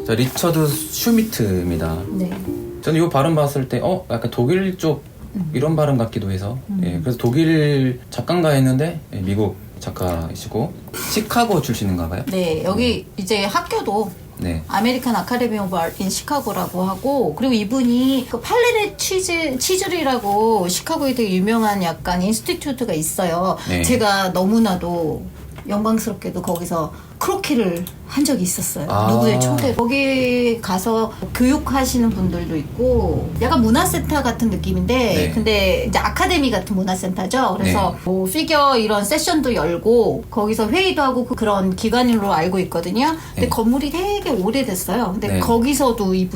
자, 리처드 슈미트입니다. 네. 저는 이 발음 봤을 때 약간 독일 쪽 이런 발음 같기도 해서 예, 그래서 독일 작가인가 했는데 예, 미국 작가이시고 시카고 출신인가 봐요. 네, 여기 이제 학교도 네. 아메리칸 아카데미 오브 아트인 시카고라고 하고, 그리고 이분이 그 팔레르 치즐이라고 시카고에 되게 유명한 약간 인스티튜트가 있어요. 네. 제가 너무나도 영광스럽게도 거기서 크로키를 한 적이 있었어요. 아. 누구의 초대. 거기 가서 교육하시는 분들도 있고, 약간 문화센터 같은 느낌인데, 네. 근데 이제 아카데미 같은 문화센터죠. 그래서 네. 뭐 피겨 이런 세션도 열고, 거기서 회의도 하고 그런 기관으로 알고 있거든요. 근데 네. 건물이 되게 오래됐어요. 근데 네. 거기서도 이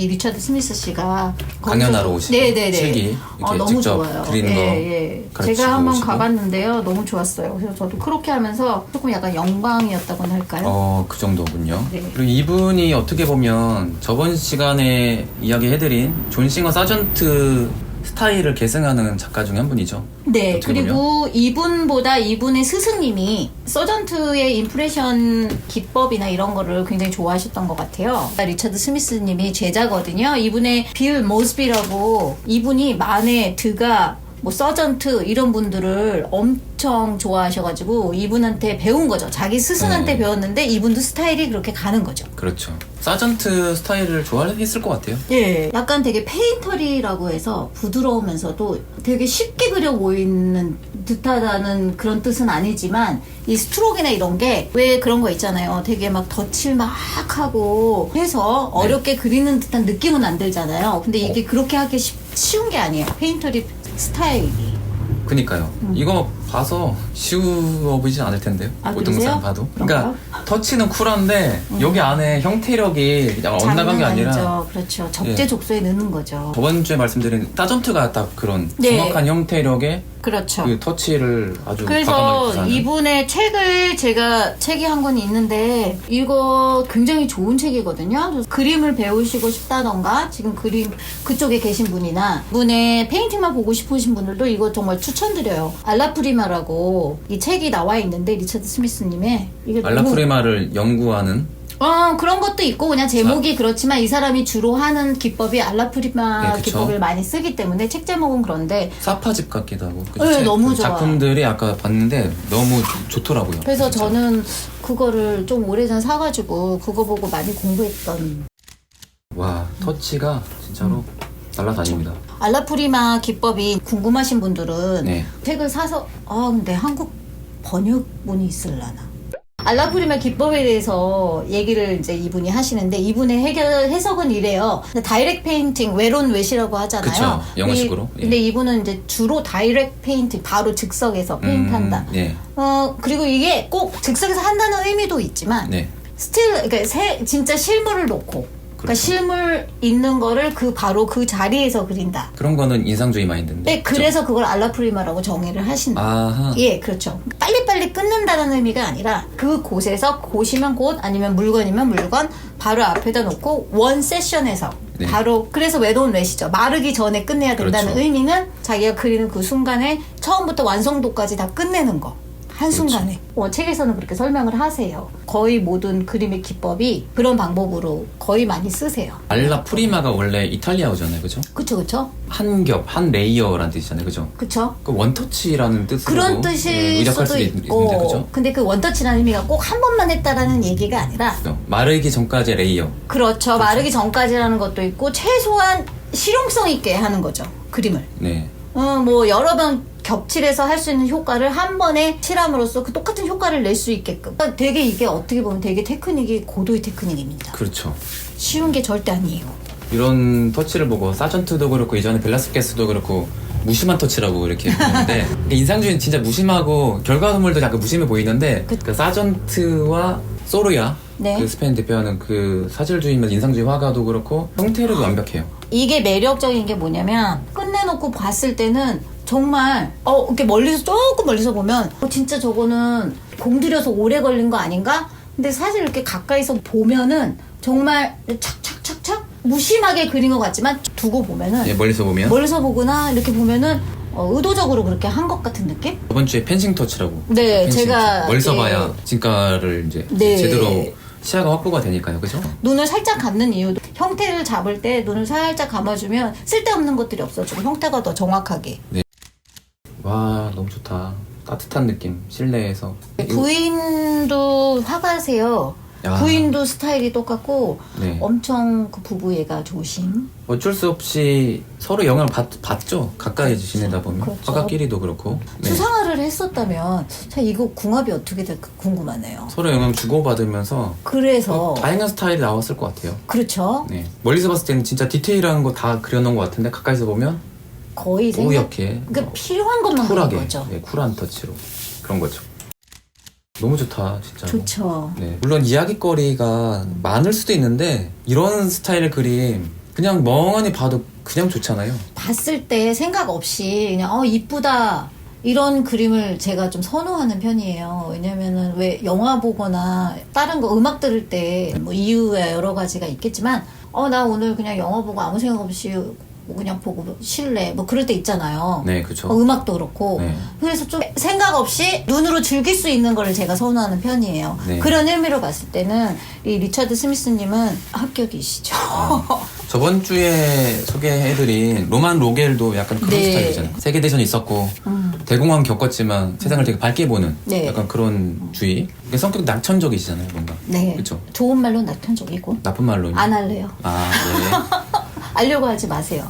리처드 스미스 씨가 강연하러 오시고 네네네. 실기 이렇게 너무 직접 좋아요. 그리는 거 예. 가르치고 제가 한번 오시고. 가봤는데요. 너무 좋았어요. 그래서 저도 그렇게 하면서 조금 약간 영광이었다고나 할까요? 그 정도군요. 네. 그리고 이분이 어떻게 보면 저번 시간에 이야기해드린 존 싱어 사전트 스타일을 계승하는 작가 중에 한 분이죠. 네, 어떻게 그리고 이분보다 이분의 스승님이 서전트의 인프레션 기법이나 이런 거를 굉장히 좋아하셨던 것 같아요. 리처드 스미스님이 제자거든요. 이분의 빌 모스비라고, 이분이 만에 드가 뭐 서전트 이런 분들을 엄청 좋아하셔가지고 이분한테 배운 거죠. 자기 스승한테 네. 배웠는데 이분도 스타일이 그렇게 가는 거죠. 그렇죠. 사전트 스타일을 좋아했을 것 같아요. 예, 약간 되게 페인터리라고 해서 부드러우면서도 되게 쉽게 그려 보이는 듯하다는 그런 뜻은 아니지만, 이 스트로크나 이런 게 왜 그런 거 있잖아요. 되게 막 덧칠 막 하고 해서 어렵게 그리는 듯한 느낌은 안 들잖아요. 근데 이게 그렇게 하기 쉬운 게 아니에요. 페인터리 스타일이. 그니까요. 이거 봐서 쉬워 보이진 않을 텐데요. 아, 보통 그러세요? 사람 봐도. 그런가요? 그러니까 터치는 쿨한데 여기 안에 형태력이 그냥 엇나간 게 아니라 아니죠. 그렇죠. 적재적소에 넣는 거죠. 저번 주에 말씀드린 사전트가 딱 그런 네. 정확한 형태력의 그렇죠. 그 터치를 아주 그래서 과감하게 구사하는. 이분의 책을 제가 책이 한 권 있는데, 이거 굉장히 좋은 책이거든요. 그림을 배우시고 싶다던가 지금 그림 그쪽에 계신 분이나 이분의 페인팅만 보고 싶으신 분들도 이거 정말 추천드려요. 알라프리마라고 이 책이 나와 있는데, 리처드 스미스님의 이게 너무 알라프레마를 연구하는 그런 것도 있고, 그냥 제목이 그렇지만 이 사람이 주로 하는 기법이 알라프리마 네, 그쵸. 기법을 많이 쓰기 때문에 책 제목은 그런데, 사파집 같기도 하고. 그죠? 네, 너무 그 좋아요. 작품들이 아까 봤는데 너무 좋더라고요. 그래서 진짜. 저는 그거를 좀 오래전 사가지고 그거 보고 많이 공부했던. 와, 터치가 진짜로 날라다닙니다. 알라프리마 기법이 궁금하신 분들은 네. 책을 사서, 근데 한국 번역본이 있을라나. 알라프리마 기법에 대해서 얘기를 이제 이분이 하시는데, 이분의 해석은 이래요. 다이렉트 페인팅, 웨론 웨시라고 하잖아요. 그쵸, 영어식으로. 근데 이분은 이제 주로 다이렉트 페인팅, 바로 즉석에서 페인트한다. 네. 그리고 이게 꼭 즉석에서 한다는 의미도 있지만, 네. 스틸, 그러니까 진짜 실물을 놓고, 그러니까 그렇죠. 실물 있는 거를 바로 그 자리에서 그린다. 그런 거는 인상주의 마인드인데. 네, 그래서 그걸 알라프리마라고 정의를 하신다. 아하. 예, 그렇죠. 빨리빨리 끝낸다는 의미가 아니라 그 곳에서 곳이면 곳, 아니면 물건이면 물건 바로 앞에다 놓고 원 세션에서 네. 바로, 그래서 웨돈 웨시죠. 마르기 전에 끝내야 된다는 그렇죠. 의미는 자기가 그리는 그 순간에 처음부터 완성도까지 다 끝내는 거. 한순간에. 책에서는 그렇게 설명을 하세요. 거의 모든 그림의 기법이 그런 방법으로 거의 많이 쓰세요. 알라프리마가 원래 이탈리아어잖아요, 그죠? 그쵸, 그쵸? 한 겹, 한 레이어라는 뜻이잖아요, 그죠? 그쵸? 그 원터치라는 뜻으로 그런 뜻일 의작할 수도 수도 있고, 있는데, 그죠? 근데 그 원터치라는 의미가 꼭 한 번만 했다라는 얘기가 아니라, 마르기 전까지 레이어. 그렇죠. 마르기 전까지라는 것도 있고, 최소한 실용성 있게 하는 거죠. 그림을. 네. 뭐 여러 번 겹칠해서 할 수 있는 효과를 한 번에 칠함으로써 그 똑같은 효과를 낼 수 있게끔. 되게 이게 어떻게 보면 되게 테크닉이 고도의 테크닉입니다. 그렇죠. 쉬운 게 절대 아니에요. 이런 터치를 보고 사전트도 그렇고 이전에 벨라스케스도 그렇고 무심한 터치라고 이렇게 보는데 인상주의는 진짜 무심하고 결과물도 약간 무심해 보이는데 그 사전트와 소르야 네. 그 스페인 대표하는 그 사실주의면 인상주의 화가도 그렇고 형태력이 완벽해요. 이게 매력적인 게 뭐냐면, 끝내놓고 봤을 때는 정말 이렇게 조금 멀리서 보면 진짜 저거는 공들여서 오래 걸린 거 아닌가? 근데 사실 이렇게 가까이서 보면은 정말 착착착착 무심하게 그린 것 같지만, 두고 보면은 예, 멀리서 보면 멀리서 보거나 이렇게 보면은 의도적으로 그렇게 한 것 같은 느낌? 저번 주에 펜싱 터치라고. 네, 펜싱 제가 멀리서 예. 봐야 진가를 이제 네. 제대로 시야가 확보가 되니까요. 그죠? 눈을 살짝 감는 이유도 형태를 잡을 때 눈을 살짝 감아주면 쓸데없는 것들이 없어지고 형태가 더 정확하게. 와, 너무 좋다. 따뜻한 느낌, 실내에서. 부인도 화가세요. 야. 부인도 스타일이 똑같고 네. 엄청 그 부부애가 좋으심. 어쩔 수 없이 서로 영향을 받죠. 가까이 지내다 보면. 그렇죠. 화가끼리도 그렇고. 네. 수상화를 했었다면 참 이거 궁합이 어떻게 될까 궁금하네요. 서로 영향 주고받으면서 그래서 다양한 스타일이 나왔을 것 같아요. 그렇죠. 네. 멀리서 봤을 때는 진짜 디테일한 거 다 그려놓은 것 같은데 가까이서 보면 거의 뽀얗게 그러니까 필요한 것만 그런 쿨하게 거죠. 네, 쿨한 터치로 그런 거죠. 너무 좋다 진짜. 좋죠. 네. 물론 이야기거리가 많을 수도 있는데 이런 스타일의 그림 그냥 멍하니 봐도 그냥 좋잖아요. 봤을 때 생각 없이 그냥 이쁘다 이런 그림을 제가 좀 선호하는 편이에요. 왜냐면은 왜 영화 보거나 다른 거 음악 들을 때 뭐 이유야 여러 가지가 있겠지만 나 오늘 그냥 영화 보고 아무 생각 없이 뭐 그냥 보고 쉴래 뭐 그럴 때 있잖아요. 네, 그렇죠. 음악도 그렇고 네. 그래서 좀 생각 없이 눈으로 즐길 수 있는 거를 제가 선호하는 편이에요. 네. 그런 의미로 봤을 때는 이 리처드 스미스님은 합격이시죠. 저번 주에 소개해드린 로만 로겔도 약간 그런 네. 스타일이잖아요. 세계대전이 있었고 대공황 겪었지만 세상을 되게 밝게 보는 네. 약간 그런 주의. 그러니까 성격 낙천적이시잖아요, 뭔가. 네. 그렇죠. 좋은 말로 낙천적이고 나쁜 말로. 안 할래요. 아, 예. 알려고 하지 마세요.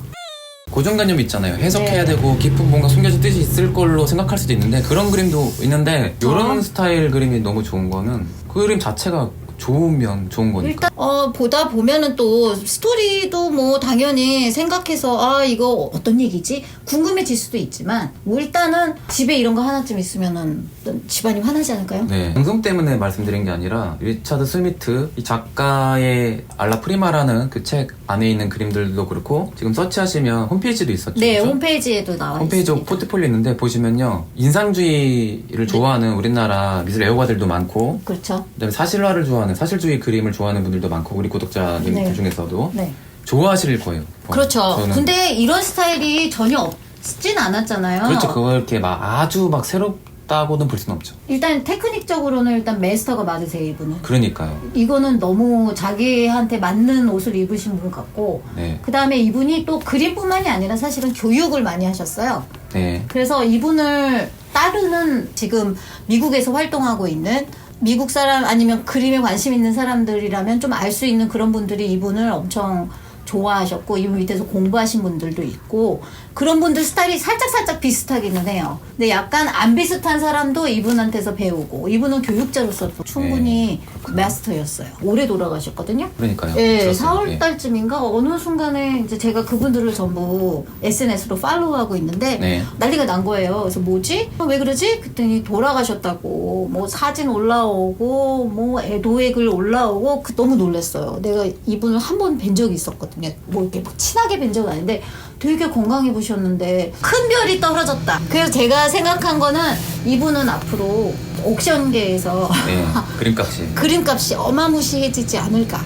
고정관념 있잖아요. 해석해야 네. 되고 깊은 뭔가 숨겨진 뜻이 있을 걸로 생각할 수도 있는데 그런 그림도 있는데 이런 스타일 그림이 너무 좋은 거는 그 그림 자체가 좋으면 좋은 거니까. 일단 보다 보면은 또 스토리도 뭐 당연히 생각해서 이거 어떤 얘기지 궁금해질 수도 있지만 뭐 일단은 집에 이런 거 하나쯤 있으면은 집안이 화나지 않을까요? 네. 방송 때문에 말씀드린 게 아니라 리차드 스미트 이 작가의 알라 프리마라는 그 책 안에 있는 그림들도 그렇고 지금 서치하시면 홈페이지도 있었죠. 네, 그렇죠? 홈페이지에도 나와 홈페이지 있습니다. 포트폴리오 있는데 보시면요 인상주의를 좋아하는 우리나라 미술 애호가들도 많고 그렇죠. 그다음에 사실화를 좋아하는 사실주의 그림을 좋아하는 분들도 많고 우리 구독자님들 네. 중에서도 네. 좋아하실 거예요. 그렇죠. 저는. 근데 이런 스타일이 전혀 없진 않았잖아요. 그렇죠. 그걸 이렇게 막 아주 막 새롭다고는 볼 수는 없죠. 일단 테크닉적으로는 일단 마스터가 맞으세요, 이분은. 그러니까요. 이거는 너무 자기한테 맞는 옷을 입으신 분 같고 네. 그 다음에 이분이 또 그림뿐만이 아니라 사실은 교육을 많이 하셨어요. 네. 그래서 이분을 따르는 지금 미국에서 활동하고 있는 미국 사람 아니면 그림에 관심 있는 사람들이라면 좀 알 수 있는 그런 분들이 이분을 엄청 좋아하셨고 이분 밑에서 공부하신 분들도 있고 그런 분들 스타일이 살짝 비슷하기는 해요. 근데 약간 안 비슷한 사람도 이분한테서 배우고 이분은 교육자로서 충분히 마스터였어요. 올해 돌아가셨거든요. 그러니까요. 예, 들었어요. 4월 예. 달쯤인가 어느 순간에 이제 제가 그분들을 전부 SNS로 팔로우하고 있는데 네. 난리가 난 거예요. 그래서 뭐지? 왜 그러지? 그랬더니 돌아가셨다고 뭐 사진 올라오고 뭐 애도의 글 올라오고 너무 놀랐어요. 내가 이분을 한 번 뵌 적이 있었거든요. 뭐 이렇게 막 친하게 뵌 적은 아닌데 되게 건강해 보셨는데 큰 별이 떨어졌다. 그래서 제가 생각한 거는 이분은 앞으로 옥션계에서 네. 그림값이. 그림값이 어마무시해지지 않을까.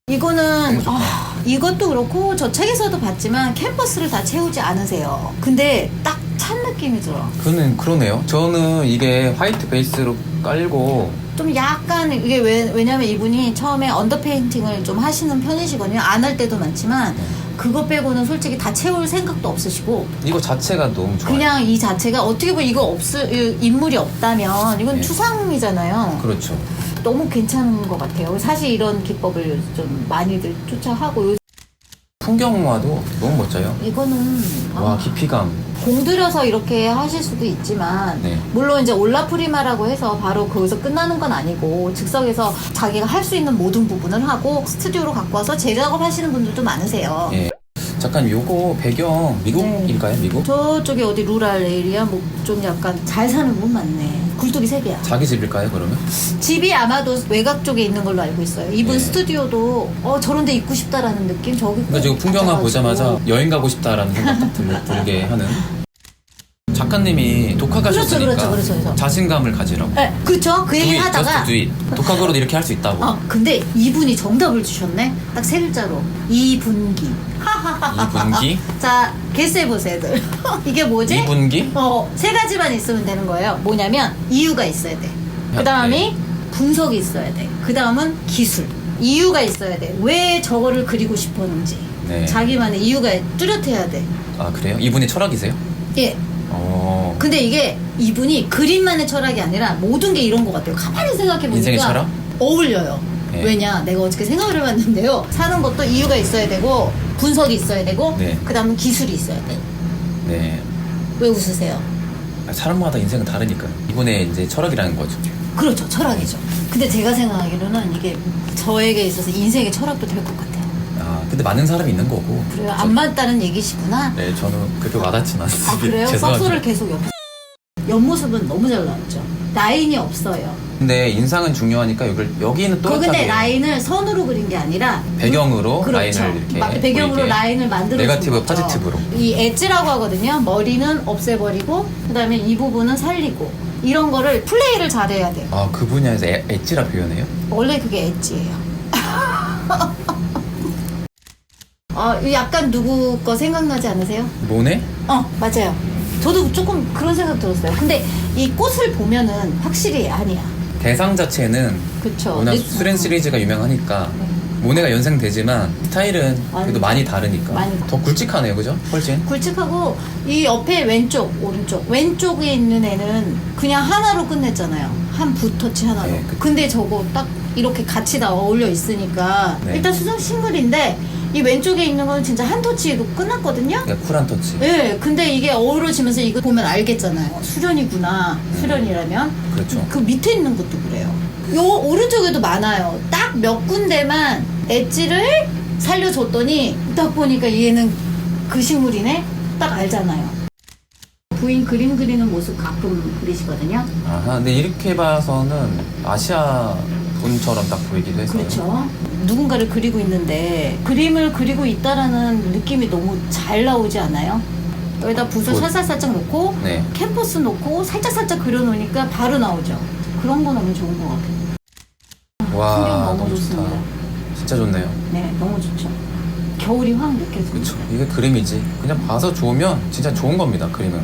이거는 이것도 그렇고 저 책에서도 봤지만 캔버스를 다 채우지 않으세요. 근데 딱 찬 느낌이 들어. 그러네요. 저는 이게 화이트 베이스로 깔고 좀 약간 이게 왜냐면 이분이 처음에 언더페인팅을 좀 하시는 편이시거든요. 안 할 때도 많지만 그거 빼고는 솔직히 다 채울 생각도 없으시고 이거 자체가 너무 좋아요. 그냥 이 자체가 어떻게 보면 이거 인물이 없다면 이건 네. 추상이잖아요. 그렇죠. 너무 괜찮은 것 같아요. 사실 이런 기법을 좀 많이들 쫓아하고 풍경화도 너무 멋져요. 이거는 와, 깊이감. 공들여서 이렇게 하실 수도 있지만 네. 물론 이제 올라프리마라고 해서 바로 거기서 끝나는 건 아니고 즉석에서 자기가 할 수 있는 모든 부분을 하고 스튜디오로 갖고 와서 재작업 하시는 분들도 많으세요. 예. 잠깐 요거 배경 미국일까요? 네. 미국? 저쪽에 어디 루랄 에리아 뭐 좀 약간 잘 사는 분 많네. 굴뚝이 3개야. 자기 집일까요, 그러면? 집이 아마도 외곽 쪽에 있는 걸로 알고 있어요. 이분 네. 스튜디오도 저런 데 있고 싶다라는 느낌? 저기 그러니까 지금 풍경화 가져가지고. 보자마자 여행 가고 싶다라는 생각 딱 들게 하는. 작가님이 독학하셨으니까 그렇죠. 자신감을 가지라고. 네, 그렇죠. 그 얘기를 하다가 독학으로도 이렇게 할 수 있다고. 근데 이분이 정답을 주셨네. 딱 3글자로. 이분기. 이분기? 자, 개수해보세요, 애들. 이게 뭐지? 이분기? 3가지만 있으면 되는 거예요. 뭐냐면, 이유가 있어야 돼. 그 다음에, 분석이 있어야 돼. 그 다음은 기술. 이유가 있어야 돼. 왜 저거를 그리고 싶었는지. 네. 자기만의 이유가 뚜렷해야 돼. 아 그래요? 이분이 철학이세요? 예. 근데 이게 이분이 그림만의 철학이 아니라 모든 게 이런 것 같아요. 가만히 생각해보니까 인생의 철학? 어울려요. 네. 왜냐? 내가 어저께 생각을 해봤는데요. 사는 것도 이유가 있어야 되고 분석이 있어야 되고 네. 그 다음은 기술이 있어야 돼. 네. 왜 웃으세요? 사람마다 인생은 다르니까요. 이분의 이제 철학이라는 거죠. 그렇죠. 철학이죠. 근데 제가 생각하기로는 이게 저에게 있어서 인생의 철학도 될 것 같아요. 아 근데 많은 사람이 있는 거고. 그래요? 안 맞다는 얘기시구나. 네 저는 그렇게 와닿진 않습니다. 아 그래요? 죄송합니다. 박수를 계속 옆모습은 너무 잘 나왔죠. 라인이 없어요. 근데 인상은 중요하니까 여기는 근데 또렷하게 라인을 선으로 그린 게 아니라 배경으로 그렇죠. 라인을 이렇게 배경으로 보이게. 라인을 만들어 네거티브 포지티브로. 이 엣지라고 하거든요. 머리는 없애버리고 그다음에 이 부분은 살리고 이런 거를 플레이를 잘해야 돼요. 아 그 분야에서 엣지라 표현해요? 원래 그게 엣지예요. 약간 누구 거 생각나지 않으세요? 모네? 맞아요. 저도 조금 그런 생각 들었어요. 근데 이 꽃을 보면은 확실히 아니야. 대상 자체는 그쵸. 워낙 수렌 시리즈가 유명하니까 모네가 연상되지만 스타일은 그래도 많이 다르니까 많이 더 굵직하네요, 그죠? 훨씬. 굵직하고 이 옆에 왼쪽, 오른쪽. 왼쪽에 있는 애는 그냥 하나로 끝냈잖아요. 한 붓터치 하나로. 네, 근데 저거 딱 이렇게 같이 다 어울려 있으니까 네. 일단 수정 싱글인데 이 왼쪽에 있는 건 진짜 한 터치로 끝났거든요. 그러니까 쿨한 터치. 네, 근데 이게 어우러지면서 이거 보면 알겠잖아요. 수련이구나. 수련이라면. 그렇죠. 그 밑에 있는 것도 그래요. 요 오른쪽에도 많아요. 딱 몇 군데만 엣지를 살려줬더니 딱 보니까 얘는 그 식물이네? 딱 알잖아요. 부인 그림 그리는 모습 가끔 그리시거든요. 아하, 근데 이렇게 봐서는 아시아 분처럼 딱 보이기도 해서. 그렇죠. 누군가를 그리고 있는데 그림을 그리고 있다라는 느낌이 너무 잘 나오지 않아요? 여기다 붓을 살짝 놓고 네. 캔버스 놓고 살짝 그려놓으니까 바로 나오죠. 그런 거 너무 좋은 것 같아요. 와, 풍경 너무 너무 좋습니다. 좋다. 진짜 좋네요. 네, 너무 좋죠. 겨울이 확 느껴집니다. 그쵸. 이게 그림이지. 그냥 봐서 좋으면 진짜 좋은 겁니다, 그림은.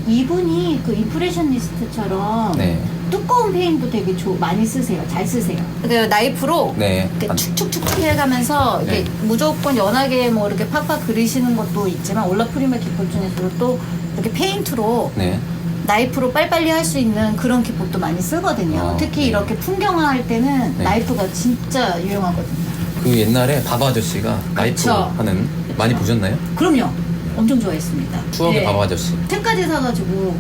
이분이 그 임프레셔니스트처럼 네. 두꺼운 페인도 되게 많이 쓰세요. 잘 쓰세요. 그 나이프로 네. 이렇게 축축축축 해가면서 네. 이렇게 무조건 연하게 뭐 이렇게 팍팍 그리시는 것도 있지만 올라프리메 기법 중에서도 또 이렇게 페인트로 네. 나이프로 빨리빨리 할 수 있는 그런 기법도 많이 쓰거든요. 특히 네. 이렇게 풍경화 할 때는 네. 나이프가 진짜 유용하거든요. 그 옛날에 바바 아저씨가 나이프 그쵸. 하는 많이 보셨나요? 그럼요. 엄청 좋아했습니다. 추억의 네. 바바 아저씨. 책까지 사가지고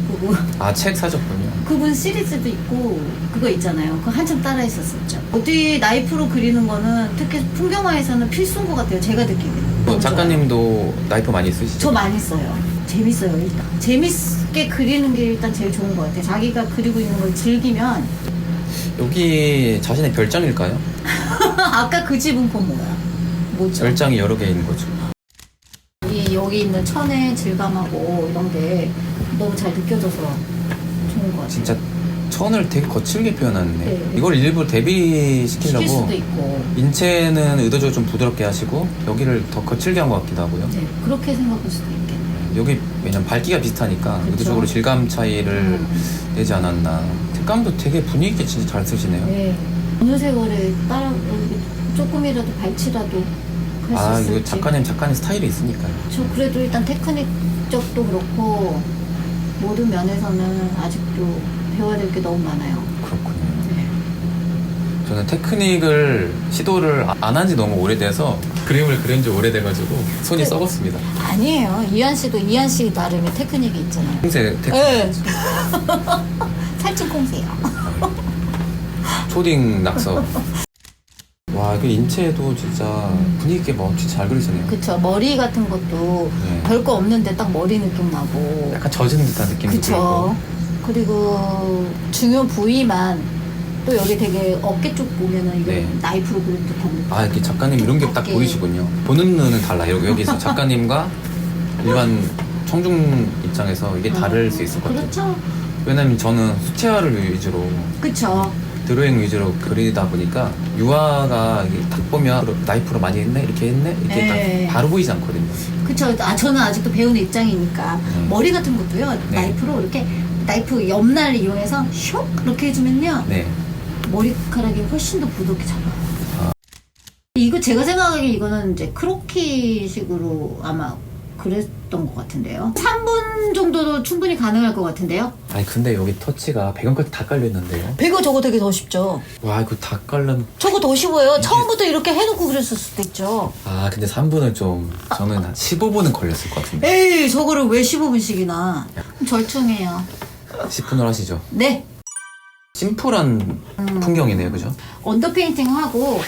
아, 책 사셨군요. 그분 시리즈도 있고 그거 있잖아요. 그거 한참 따라 했었었죠. 어디 나이프로 그리는 거는 특히 풍경화에서는 필수인 것 같아요. 제가 느끼기에는. 너무 작가님도 나이프 많이 쓰시죠? 저 많이 써요. 재밌어요 일단. 재밌게 그리는 게 일단 제일 좋은 것 같아요. 자기가 그리고 있는 걸 즐기면. 여기 자신의 별장일까요? 아까 그 집은 그건 뭐죠? 별장이 여러 개 있는 거죠. 여기 있는 천의 질감하고 이런 게 너무 잘 느껴져서 좋은 것 같아요. 진짜 천을 되게 거칠게 표현하네. 네. 이걸 일부러 대비시키려고 시킬 수도 있고. 인체는 의도적으로 좀 부드럽게 하시고 여기를 더 거칠게 한 것 같기도 하고요. 네, 그렇게 생각할 수도 있겠네요. 여기 왜냐면 밝기가 비슷하니까 그쵸. 의도적으로 질감 차이를 내지 않았나. 색감도 되게 분위기 있게 진짜 잘 쓰시네요. 네. 어느 세월에 따라 조금이라도 발치라도 할 수 아, 있을지. 이거 작가님 스타일이 있으니까요. 저 그래도 일단 테크닉 쪽도 그렇고 모든 면에서는 아직도 배워야 될 게 너무 많아요. 그렇군요. 네. 저는 테크닉을 시도를 안 한 지 너무 오래돼서 그림을 그린 지 오래돼가지고 손이 썩었습니다. 아니에요. 이한 씨 나름의 테크닉이 있잖아요. 콩새 테크닉. 네. 살찐 콩새요. 초딩 낙서. 와, 그 인체도 진짜 분위기 있게 뭐 진짜 잘 그리시네요. 그쵸. 머리 같은 것도 네. 별거 없는데 딱 머리 느낌 나고. 약간 젖은 듯한 느낌도 그쵸. 들고. 그리고 중요 부위만 또 여기 되게 어깨 쪽 보면은 이거 네. 나이프로 그린 듯한 느낌. 아, 이렇게 작가님 이런 게 딱 어깨. 보이시군요. 보는 눈은 달라요. 여기서 작가님과 일반 청중 입장에서 이게 다를 수 있을 것 같아요. 그렇죠. 왜냐면 저는 수채화를 위주로 그쵸. 드로잉 위주로 그리다 보니까 유화가 이게 딱 보면 나이프로 많이 했네? 이렇게 했네? 이렇게 네. 딱 바로 보이지 않거든요. 그쵸. 저는 아직도 배우는 입장이니까 머리 같은 것도요. 네. 나이프로 이렇게 나이프 옆날 이용해서 슉 이렇게 해주면요. 네. 머리카락이 훨씬 더 부드럽게 잘 나와요. 이거 제가 생각하기에 이거는 이제 크로키식으로 아마 그랬던 것 같은데요. 3분 정도도 충분히 가능할 것 같은데요. 아니 근데 여기 터치가 배경까지 다 깔려 있는데요. 배거 저거 되게 더 쉽죠. 와 이거 다 깔면. 저거 더 쉬워요. 처음부터 이렇게 해놓고 그랬을 수도 있죠. 아 근데 3분은 좀 저는 한 15분은 걸렸을 것 같은데. 에이 저거를 왜 15분씩이나. 절충해요. 10분을 하시죠. 네. 심플한 풍경이네요, 그죠? 언더페인팅하고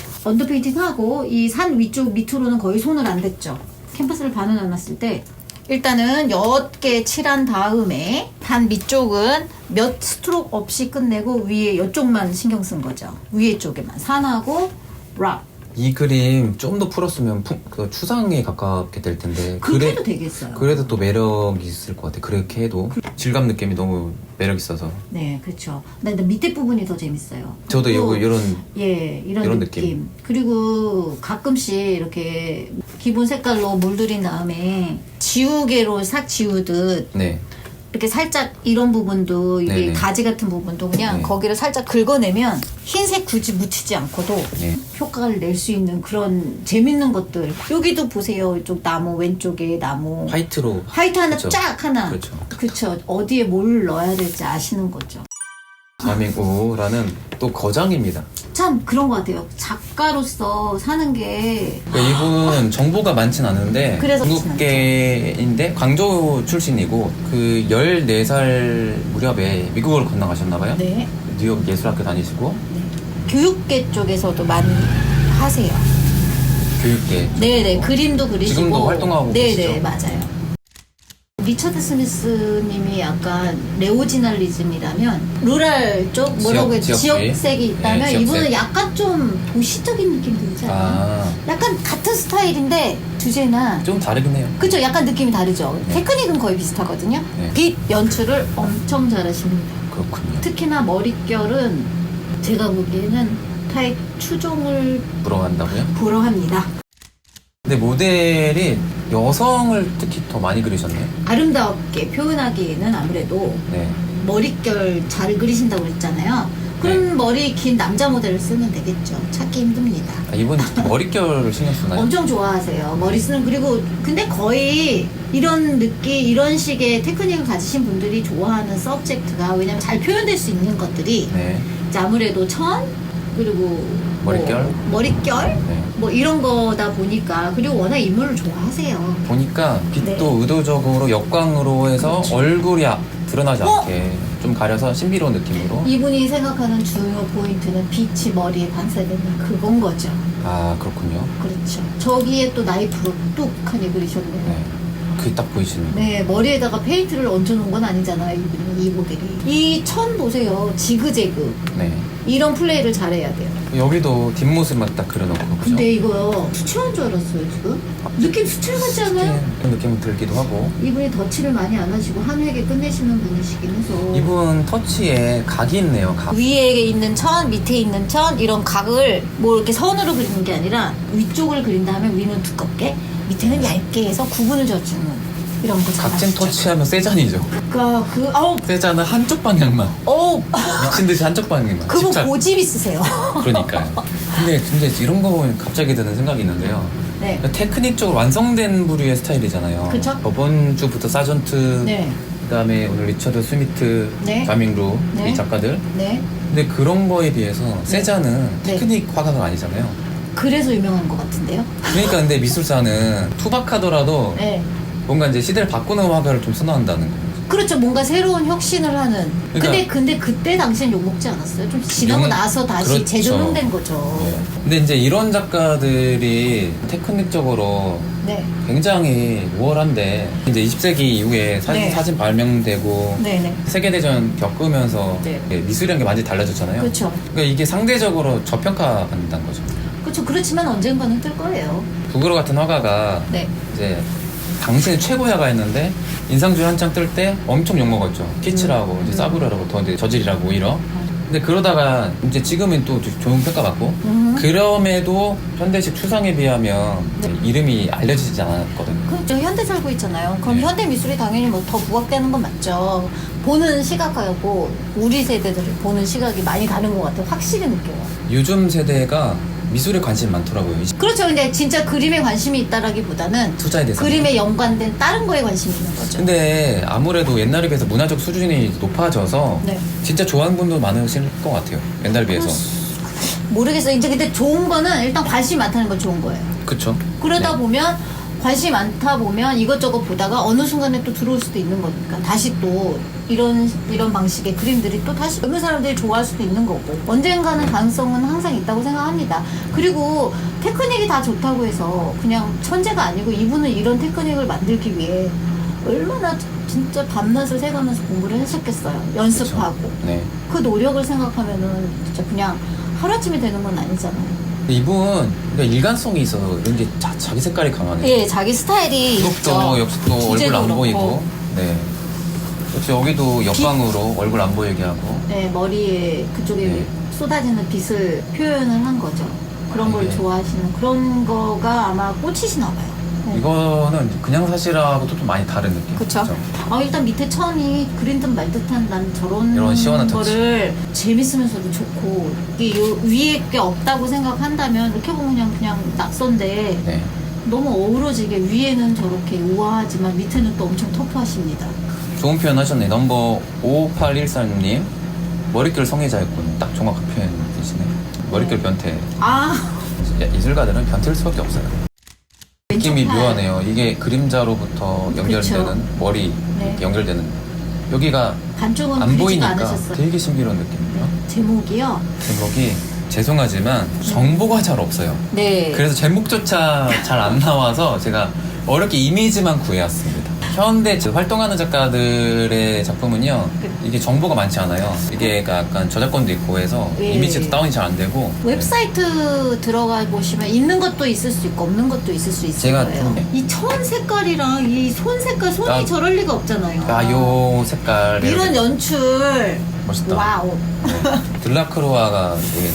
이 산 위쪽 밑으로는 거의 손을 안 댔죠. 캔버스를 반을 나눴을 때 일단은 옅게 칠한 다음에 반 밑쪽은 몇 스트로크 없이 끝내고 위에 이쪽만 신경 쓴 거죠. 위에 쪽에만 산하고 락. 이 그림 좀 더 풀었으면 그 추상에 가깝게 될 텐데 그렇게 해도 되겠어요. 그래도 또 매력이 있을 것 같아. 그렇게 해도 질감 느낌이 너무 매력 있어서. 네, 그렇죠. 근데 밑에 부분이 더 재밌어요. 저도 그리고 이런 이런 느낌. 그리고 가끔씩 이렇게 기본 색깔로 물들인 다음에 지우개로 싹 지우듯 네. 이렇게 살짝 이런 부분도 이게 네네. 가지 같은 부분도 그냥 네. 거기를 살짝 긁어내면 흰색 굳이 묻히지 않고도 네. 효과를 낼 수 있는 그런 재밌는 것들. 여기도 보세요. 이쪽 나무 왼쪽에 나무 화이트로. 화이트 하나 그쵸. 쫙 하나. 그렇죠. 그쵸. 어디에 뭘 넣어야 될지 아시는 거죠. 자밍우라는 또 거장입니다. 참 그런 것 같아요. 작가로서 사는 게 그러니까 이분 정보가 많진 않은데 그래서 중국계인데 광저우 출신이고 그 14살 무렵에 미국으로 건너가셨나봐요. 네. 뉴욕 예술학교 다니시고 교육계 쪽에서도 많이 하세요. 교육계. 네네. 그림도 그리시고 지금도 활동하고 네네 계시죠? 맞아요. 리처드 스미스님이 약간 네오지널리즘이라면 루랄 쪽 뭐라고 해야 지역색이 있다면 네, 지역색. 이분은 약간 좀 도시적인 느낌 들지 않아요? 약간 같은 스타일인데 주제나 좀 다르긴 해요. 그쵸 약간 느낌이 다르죠. 네. 테크닉은 거의 비슷하거든요. 네. 빛 연출을 엄청 잘하십니다. 그렇군요. 특히나 머릿결은 제가 보기에는 타입 추종을 부러워한다고요? 불허합니다. 근데 모델이 여성을 특히 더 많이 그리셨네요. 아름답게 표현하기에는 아무래도 네. 머릿결 잘 그리신다고 그랬잖아요. 그런 네. 머리 긴 남자 모델을 쓰면 되겠죠. 찾기 힘듭니다. 아, 이분 특히 머릿결을 신경 쓰나요? 엄청 좋아하세요. 머리 쓰는 그리고 근데 거의 이런 느낌 이런 식의 테크닉을 가지신 분들이 좋아하는 서브젝트가 왜냐면 잘 표현될 수 있는 것들이 네. 이제 아무래도 천 그리고 머릿결? 머릿결 네. 뭐 이런 거다 보니까 그리고 워낙 인물을 좋아하세요. 보니까 빛도 네. 의도적으로 역광으로 해서 그렇죠. 얼굴이 드러나지 어? 않게 좀 가려서 신비로운 느낌으로. 이분이 생각하는 주요 포인트는 빛이 머리에 반사되는 그건 거죠. 아 그렇군요. 그렇죠. 저기에 또 나이프로 뚝하니 그리셨네요. 네. 그게 딱 보이시네요. 네, 머리에다가 페인트를 얹어놓은 건 아니잖아요, 이분이, 이 모델이. 이 천 보세요. 지그재그. 네. 이런 플레이를 잘해야 돼요. 여기도 뒷모습만 딱 그려놓고 그죠? 근데 이거 수채화인 줄 알았어요, 지금? 느낌 수채화 같지 않아요? 그런 느낌은 들기도 하고. 이분이 덧칠을 많이 안 하시고 한 획에 끝내시는 분이시긴 해서. 이분 터치에 각이 있네요. 각. 위에 있는 천, 밑에 있는 천, 이런 각을 뭐 이렇게 선으로 그리는 게 아니라 위쪽을 그린다 하면 위는 두껍게, 밑에는 얇게 해서 구분을 져주는 이런 거 각진 잘하시죠. 터치하면 세잔이죠. 아우, 세잔은 한쪽 방향만. 미친 듯이 한쪽 방향만. 그거 집착. 고집 있으세요. 그러니까요. 근데 이런 거 보면 갑자기 드는 생각이 있는데요. 네. 테크닉적으로 완성된 부류의 스타일이잖아요. 그쵸? 저번 주부터 사전트, 네. 그다음에 오늘 리처드 스미트, 네. 자밍루 네. 이 작가들. 네. 근데 그런 거에 비해서 세잔은 네. 테크닉 화가가 아니잖아요. 그래서 유명한 것 같은데요. 그러니까 근데 미술사는 투박하더라도 네. 뭔가 이제 시대를 바꾸는 화가를 좀 선호한다는 거예요. 그렇죠. 뭔가 새로운 혁신을 하는. 그러니까- 근데 그때 당시엔 욕먹지 않았어요. 좀 지나고 나서 다시 그렇죠. 재조명된 거죠. 네. 근데 이제 이런 작가들이 테크닉적으로 네. 굉장히 우월한데 이제 20세기 이후에 네. 사진 발명되고 네네. 세계대전 겪으면서 네. 미술이라는 게 많이 달라졌잖아요. 그렇죠. 그러니까 이게 상대적으로 저평가받는다는 거죠. 그렇죠. 그렇지만 언젠가는 뜰 거예요. 부그로 같은 화가가 네. 이제 당신의 최고의 화가였는데 인상주의 한창 뜰 때 엄청 욕먹었죠. 키치라고 이제 싸구려라고 더 이제 저질이라고 오히려. 근데 그러다가 이제 지금은 또 좋은 평가 받고 그럼에도 현대식 추상에 비하면 이름이 알려지지 않았거든요. 그렇죠. 현대 살고 있잖아요. 그럼 네. 현대 미술이 당연히 뭐 더 부각되는 건 맞죠. 보는 시각하고 우리 세대들이 보는 시각이 많이 다른 것 같아요. 확실히 느껴요. 요즘 세대가 미술에 관심이 많더라고요. 이제 그렇죠. 근데 진짜 그림에 관심이 있다라기보다는 투자에 대해서. 그림에 연관된 다른 거에 관심이 있는 거죠. 근데 아무래도 옛날에 비해서 문화적 수준이 높아져서 네. 진짜 좋아하는 분도 많으실 것 같아요. 옛날에 비해서. 모르겠어요. 이제 근데 좋은 거는 일단 관심이 많다는 건 좋은 거예요. 그쵸? 그러다 네. 보면 관심이 많다 보면 이것저것 보다가 어느 순간에 또 들어올 수도 있는 거니까 다시 또 이런 방식의 그림들이 또 다시 젊은 사람들이 좋아할 수도 있는 거고 언젠가는 가능성은 항상 있다고 생각합니다. 그리고 테크닉이 다 좋다고 해서 그냥 천재가 아니고 이분은 이런 테크닉을 만들기 위해 얼마나 진짜 밤낮을 새가면서 공부를 했었겠어요. 연습하고. 그쵸? 네. 그 노력을 생각하면은 진짜 그냥 하루아침에 되는 건 아니잖아요. 근데 이분 그러니까 일관성이 있어서 이런 게 자기 색깔이 강하네요. 예, 자기 스타일이 그것도 있죠. 역시 또 얼굴 주제도 안 그렇고. 보이고. 네. 역시 여기도 역광으로 얼굴 안 보이게 하고. 네, 머리에 그쪽에 네. 쏟아지는 빛을 표현을 한 거죠. 그런 걸 네. 좋아하시는 그런 거가 아마 꽂히시나 봐요. 네. 이거는 그냥 사실하고도 좀 많이 다른 느낌. 그쵸? 일단 밑에 천이 그린 듯 말 듯한 난 저런 이런 시원한 거를 재밌으면서도 좋고 이게 요 위에 게 없다고 생각한다면 이렇게 보면 그냥 낙서인데 네. 너무 어우러지게 위에는 저렇게 우아하지만 밑에는 또 엄청 터프하십니다. 좋은 표현 하셨네. 넘버 5813님. 머릿결 성애자였군. 딱 정확한 표현이시네. 머릿결 변태. 예술가들은 변태일 수밖에 없어요. 느낌이 왼쪽 팔. 묘하네요. 이게 그림자로부터 연결되는 그쵸. 머리 네. 이렇게 연결되는 여기가 반쪽은 안 그리지도 보이니까 않으셨어요. 되게 신비로운 느낌이에요. 제목이요? 제목이 죄송하지만 정보가 잘 없어요. 네. 그래서 제목조차 잘 안 나와서 제가 어렵게 이미지만 구해왔습니다. 현대 활동하는 작가들의 작품은요, 이게 정보가 많지 않아요. 이게 약간 저작권도 있고 해서 예. 이미지도 다운이 잘 안 되고. 웹사이트 들어가 보시면 있는 것도 있을 수 있고 없는 것도 있을 수 있을 제가 거예요. 좀- 이 천 색깔이랑 이 손 색깔 손이 저럴 리가 없잖아요. 요 색깔 이런 연출 멋있다. 와우. 들라크로아가 되게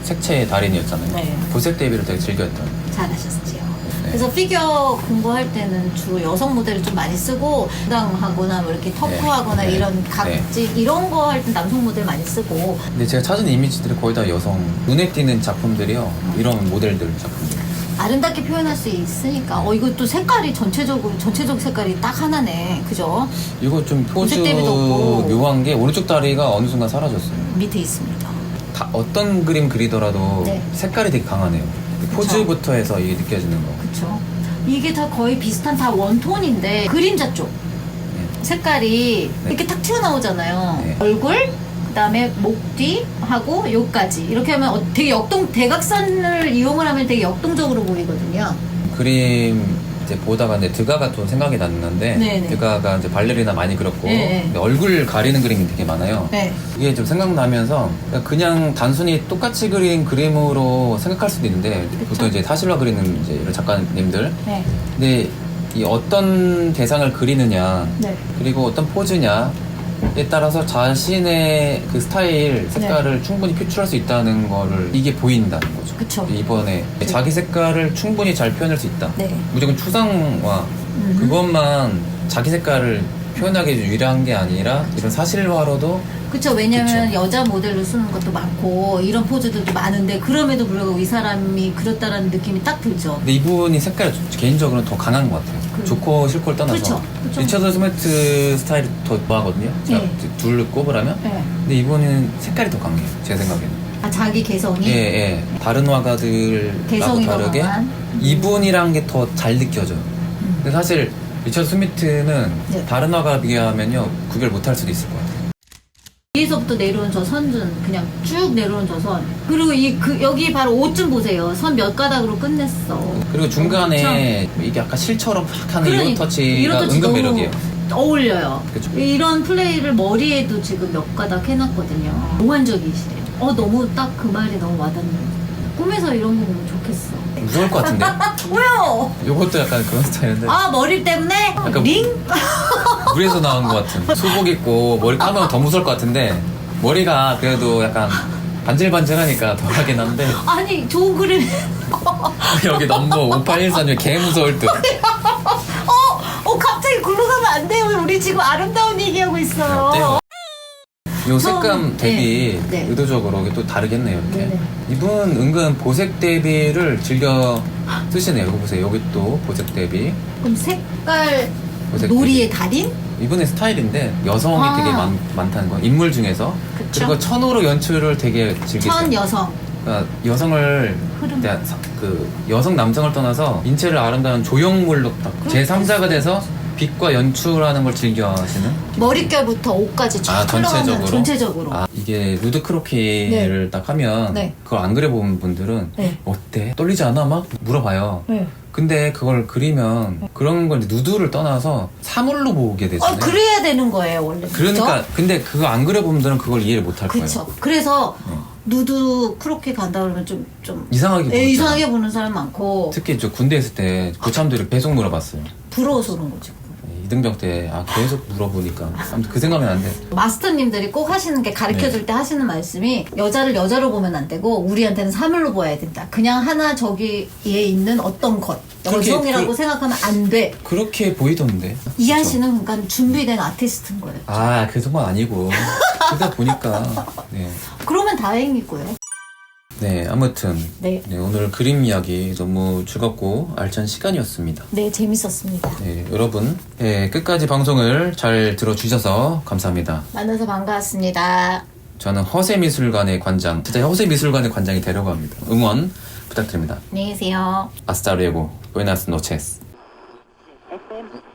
색채의 달인이었잖아요. 네. 도색 대비를 되게 즐겼던. 잘하셨지요. 네. 그래서 피겨 공부할 때는 주로 여성 모델을 좀 많이 쓰고 당하거나 뭐 이렇게 터프하거나 네. 이런 네. 각질 이런 거 할 때 남성 모델 많이 쓰고 근데 제가 찾은 이미지들이 거의 다 여성 눈에 띄는 작품들이요. 이런 모델들 작품들. 아름답게 표현할 수 있으니까 이것도 색깔이 전체적 색깔이 딱 하나네. 그죠? 이거 좀 포즈 도색 대비도 없고. 묘한 게 오른쪽 다리가 어느 순간 사라졌어요. 밑에 있습니다. 다 어떤 그림 그리더라도 네. 색깔이 되게 강하네요. 포즈부터 해서 이게 느껴지는 거. 그쵸? 이게 다 거의 비슷한 다 원톤인데 그림자 쪽 색깔이 네. 이렇게 탁 튀어나오잖아요. 네. 얼굴 그다음에 목 뒤하고 요까지 이렇게 하면 되게 대각선을 이용을 하면 되게 역동적으로 보이거든요. 그림 이제 보다가 이제 드가가 좀 생각이 났는데 네네. 드가가 이제 발레리나 많이 그렸고 네. 근데 얼굴 가리는 그림이 되게 많아요. 네. 이게 좀 생각나면서 그냥 단순히 똑같이 그린 그림으로 생각할 수도 있는데 보통 이제 사실화 그리는 이제 이런 작가님들 네. 근데 이 어떤 대상을 그리느냐 네. 그리고 어떤 포즈냐에 따라서 자신의 그 스타일 색깔을 충분히 표출할 수 있다는 거를 이게 보인다는 거죠. 그쵸. 이번에 자기 색깔을 충분히 잘 표현할 수 있다. 네. 무조건 추상화 그것만 자기 색깔을 표현하기 유리한 게 아니라 이런 사실화로도 그쵸. 왜냐면 그쵸. 여자 모델로 쓰는 것도 많고 이런 포즈들도 많은데 그럼에도 불구하고 이 사람이 그렸다라는 느낌이 딱 들죠. 근데 이분이 색깔이 개인적으로는 더 강한 것 같아요. 좋고 싫고를 떠나서 그쵸, 그쵸. 리처드 스매트 스타일이 더 좋아하거든요. 제가 네. 둘 꼽으라면 네. 근데 이분은 색깔이 더 강해요. 제 생각에는. 자기 개성이 예. 다른 화가들하고 개성이 더 다르게 강한? 이분이란 게 더 잘 느껴져요. 근데 사실 리처드 스미트는 네. 다른 화가 비교하면요 구별 못할 수도 있을 것 같아요. 위에서부터 내려온 저 선은 그냥 쭉 내려온 저 선. 그리고 여기 바로 옷 좀 보세요. 선 몇 가닥으로 끝냈어. 그리고 중간에 이게 약간 실처럼 팍 하는 그러니까, 이런 터치가 이런 터치 은근 너무 매력이에요. 어울려요. 그쵸. 이런 플레이를 머리에도 지금 몇 가닥 해놨거든요. 몽환적이시래요. 너무 딱 그 말이 너무 와닿네요. 꿈에서 이런 거 보면 좋겠어. 무서울 것 같은데. 왜요? 요것도 약간 그런 스타일인데 머리 때문에? 약간 링? 물에서 나온 것 같은 소복 입고 머리 감으면 더 무서울 것 같은데 머리가 그래도 약간 반질반질하니까 덜하긴 한데 아니 좋은 그림. 여기 넘버 5814님 개 무서울 듯. 갑자기 굴러 가면 안 돼요. 우리 지금 아름다운 얘기하고 있어요. 어때요? 요 색감 대비 네. 의도적으로 이게 또 다르겠네요. 이렇게. 네네. 이분 은근 보색 대비를 즐겨 쓰시네요. 이거 보세요. 여기 또 보색 대비. 그럼 색깔 보색 놀이의 대비. 달인? 이분의 스타일인데 여성이 아. 되게 많다는 거예요. 인물 중에서. 그쵸. 그리고 천으로 연출을 되게 즐기세요. 천 여성. 그러니까 여성을 흐름. 그 여성 남성을 떠나서 인체를 아름다운 조형물로 딱 제3자가 돼서 빛과 연출하는 걸 즐겨하시는 머릿결부터 옷까지 쫙 흘러가는 전체적으로. 아, 이게 누드 크로키를 딱 하면 네. 그걸 안 그려본 분들은 네. 어때? 떨리지 않아? 막 물어봐요. 네. 근데 그걸 그리면 그런 걸 이제 누드를 떠나서 사물로 보게 되잖아요. 그래야 되는 거예요 원래. 그러니까 근데 그거 안 그려본 분들은 그걸 이해를 못 할 거예요. 그렇죠. 그래서 누드 크로키 간다 그러면 좀 이상하게 보잖아요. 이상하게 보는 사람 많고 특히 저 군대 있을 때 고참들이 계속 물어봤어요. 부러워서 그런 거죠. 이등병 때 계속 물어보니까 아무튼 그 생각이 안 돼. 마스터님들이 꼭 하시는 게 가르쳐줄 때 하시는 말씀이 여자를 여자로 보면 안 되고 우리한테는 사물로 보아야 된다. 그냥 하나 저기에 있는 어떤 것 그렇게 여성이라고 생각하면 안 돼. 그렇게 보이던데. 이한 그쵸? 씨는 그러니까 준비된 아티스트인 거예요. 그 정말 아니고 그러다 보니까 그러면 다행이고요. 네 아무튼 네. 오늘 그림 이야기 너무 즐겁고 알찬 시간이었습니다. 네, 재밌었습니다. 네 여러분 끝까지 방송을 잘 들어주셔서 감사합니다. 만나서 반가웠습니다. 저는 허세미술관의 관장, 진짜 허세미술관의 관장이 되려고 합니다. 응원 부탁드립니다. 안녕히 계세요. Hasta luego. Buenas noches.